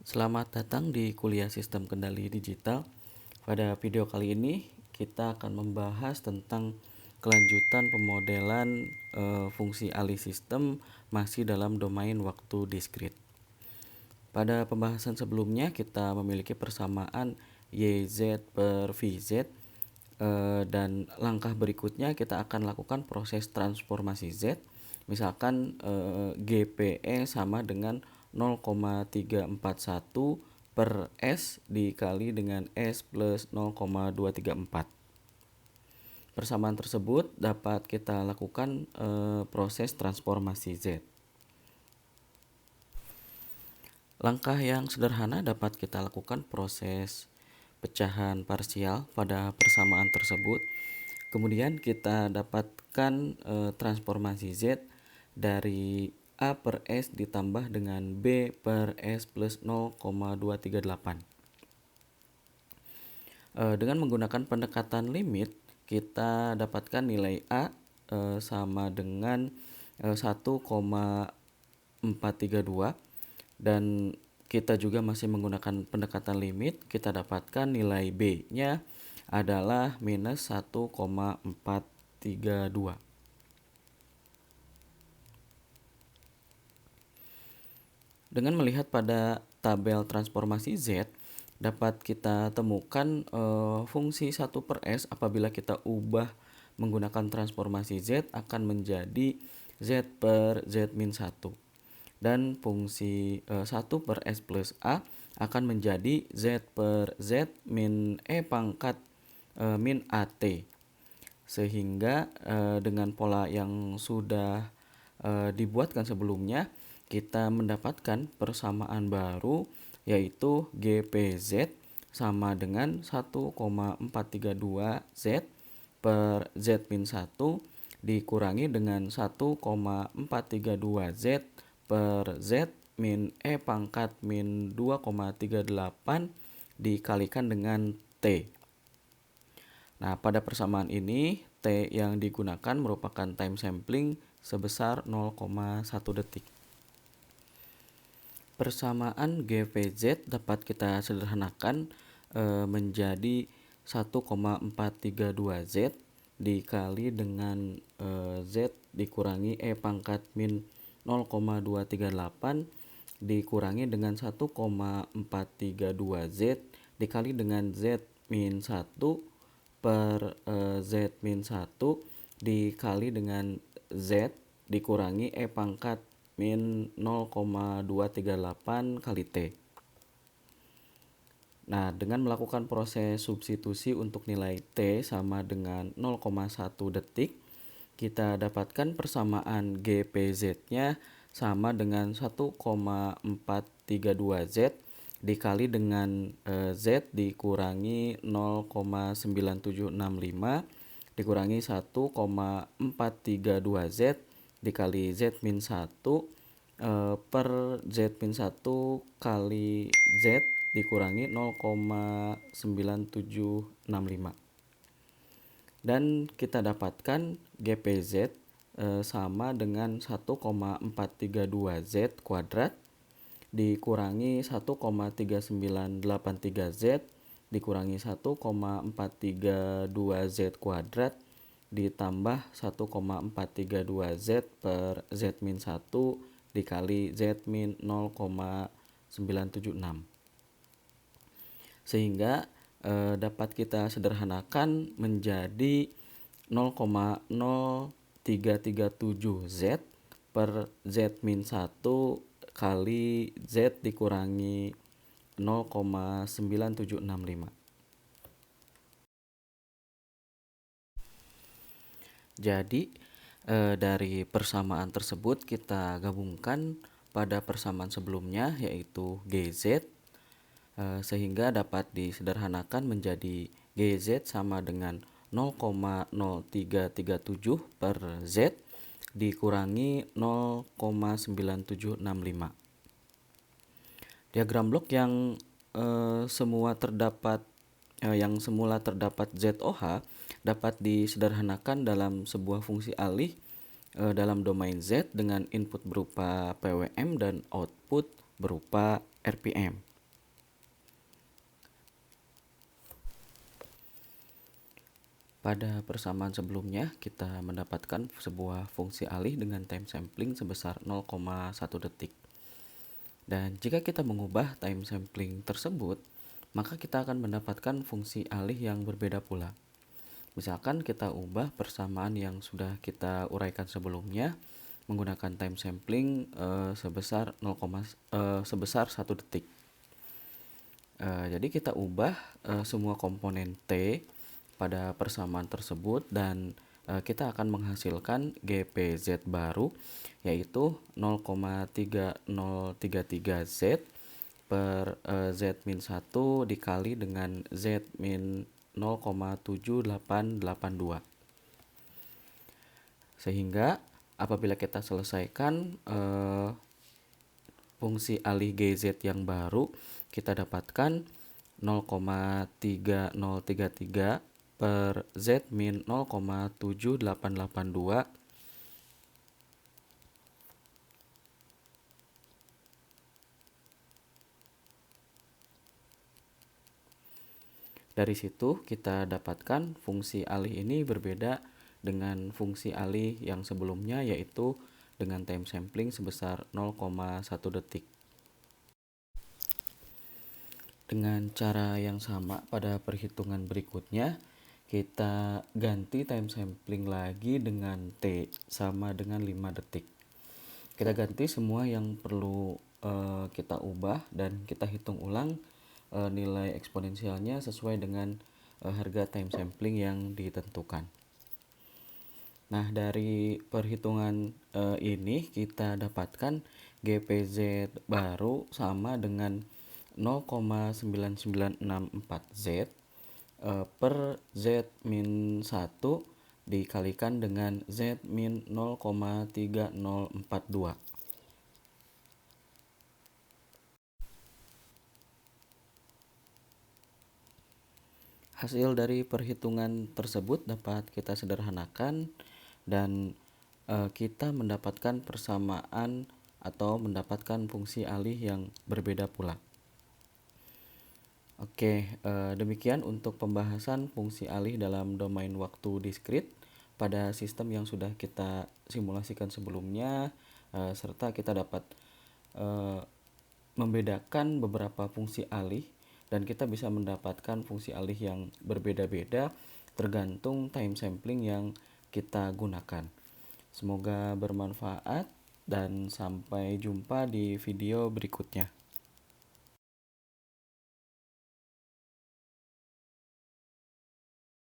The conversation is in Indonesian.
Selamat datang di kuliah Sistem Kendali Digital. Pada video kali ini kita akan membahas tentang kelanjutan pemodelan fungsi alih sistem masih dalam domain waktu diskrit. Pada pembahasan sebelumnya kita memiliki persamaan YZ per VZ, dan langkah berikutnya kita akan lakukan proses transformasi Z. Misalkan GPE sama dengan 0,341 per S dikali dengan S plus 0,234. Persamaan tersebut dapat kita lakukan proses transformasi Z. Langkah yang sederhana dapat kita lakukan proses pecahan parsial pada persamaan tersebut. Kemudian kita dapatkan transformasi Z dari A per S ditambah dengan B per S plus 0,238. Dengan menggunakan pendekatan limit, kita dapatkan nilai A sama dengan 1,432, dan kita juga masih menggunakan pendekatan limit. Kita dapatkan nilai B-nya adalah minus 1,432. Dengan melihat pada tabel transformasi Z, dapat kita temukan fungsi 1 per S apabila kita ubah menggunakan transformasi Z akan menjadi Z per Z min 1. Dan fungsi 1 per S plus A akan menjadi Z per Z min E pangkat min AT. Sehingga dengan pola yang sudah dibuatkan sebelumnya, kita mendapatkan persamaan baru yaitu GPZ sama dengan 1,432 Z per Z min 1 dikurangi dengan 1,432 Z per Z min E pangkat min 2,38 dikalikan dengan T. Nah, pada persamaan ini T yang digunakan merupakan time sampling sebesar 0,1 detik. Persamaan GPZ dapat kita sederhanakan menjadi 1,432 Z dikali dengan Z dikurangi E pangkat min 0,238 dikurangi dengan 1,432 Z dikali dengan Z min 1 per Z min 1 dikali dengan Z dikurangi E pangkat min 0,238 kali T. Nah, dengan melakukan proses substitusi untuk nilai T sama dengan 0,1 detik, kita dapatkan persamaan GPZ-nya sama dengan 1,432 Z dikali dengan Z dikurangi 0,9765 dikurangi 1,432 Z dikali Z min 1 per Z min 1 kali Z dikurangi 0,9765. Dan kita dapatkan GPZ sama dengan 1,432 Z kuadrat dikurangi 1,3983 Z dikurangi 1,432 Z kuadrat ditambah 1,432 Z per Z min 1 dikali Z min 0,976. Sehingga dapat kita sederhanakan menjadi 0,0337 Z per Z min 1 kali Z dikurangi 0,9765. Jadi dari persamaan tersebut kita gabungkan pada persamaan sebelumnya yaitu GZ, sehingga dapat disederhanakan menjadi GZ sama dengan 0,0337 per Z dikurangi 0,9765. Diagram blok yang semula terdapat ZOH dapat disederhanakan dalam sebuah fungsi alih dalam domain Z dengan input berupa PWM dan output berupa RPM. Pada persamaan sebelumnya, kita mendapatkan sebuah fungsi alih dengan time sampling sebesar 0,1 detik. Dan jika kita mengubah time sampling tersebut, maka kita akan mendapatkan fungsi alih yang berbeda pula. Misalkan kita ubah persamaan yang sudah kita uraikan sebelumnya menggunakan time sampling sebesar 1 detik. Jadi kita ubah semua komponen T pada persamaan tersebut dan kita akan menghasilkan GPZ baru, yaitu 0,3033Z per Z-1 dikali dengan Z- 0,7882. Sehingga apabila kita selesaikan fungsi alih GZ yang baru, kita dapatkan 0,3033 per Z- 0,7882. Dari situ kita dapatkan fungsi alih ini berbeda dengan fungsi alih yang sebelumnya, yaitu dengan time sampling sebesar 0,1 detik. Dengan cara yang sama pada perhitungan berikutnya, kita ganti time sampling lagi dengan T sama dengan 5 detik. Kita ganti semua yang perlu kita ubah dan kita hitung ulang nilai eksponensialnya sesuai dengan harga time sampling yang ditentukan. Nah, dari perhitungan ini kita dapatkan GPZ baru sama dengan 0,9964Z per Z-1 dikalikan dengan Z-0,3042. Hasil dari perhitungan tersebut dapat kita sederhanakan dan kita mendapatkan persamaan atau mendapatkan fungsi alih yang berbeda pula. Oke, demikian untuk pembahasan fungsi alih dalam domain waktu diskrit pada sistem yang sudah kita simulasikan sebelumnya, serta kita dapat membedakan beberapa fungsi alih dan kita bisa mendapatkan fungsi alih yang berbeda-beda tergantung time sampling yang kita gunakan. Semoga bermanfaat dan sampai jumpa di video berikutnya.